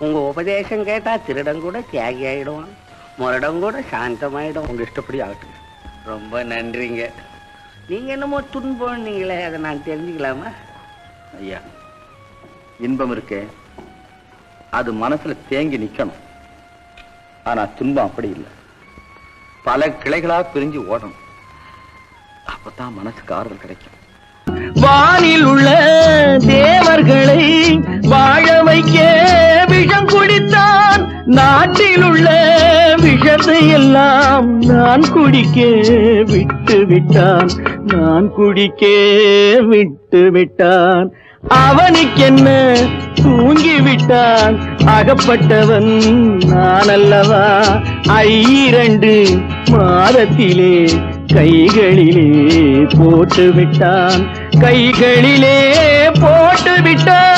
உங்க உபதேசம் கேட்டா திருடம் கூட தியாகி ஆயிடுவான், முரடம் கூட சாந்தமாயிடும். உங்க இஷ்டப்படி ஆகட்டும். ரொம்ப நன்றிங்க. நீங்க என்னமோ துன்பம்னீங்களே, அதை நான் தெரிஞ்சுக்கலாமா? ஐயா, இன்பம் இருக்கே அது மனசுல தேங்கி நிக்கணும். ஆனா துன்பம் அப்படி இல்லை, பல கிளைகளா பிரிஞ்சு ஓடணும். அப்பதான் மனசுக்கு ஆறுதல் கிடைக்கும். வானில் உள்ள தேவர்களை வாழ வைக்க விஷம் குடித்தான், நாட்டில் உள்ள விஷத்தை எல்லாம் நான் குடிக்க விட்டு விட்டான், நான் குடிக்க விட்டு விட்டான். அவனுக்கென்ன தூங்கி விட்டான், அகப்பட்டவன் நான் அல்லவா. 2 மாதத்திலே கைகளிலே போட்டு விட்டான், கைகளிலே போட்டு விட்டான்.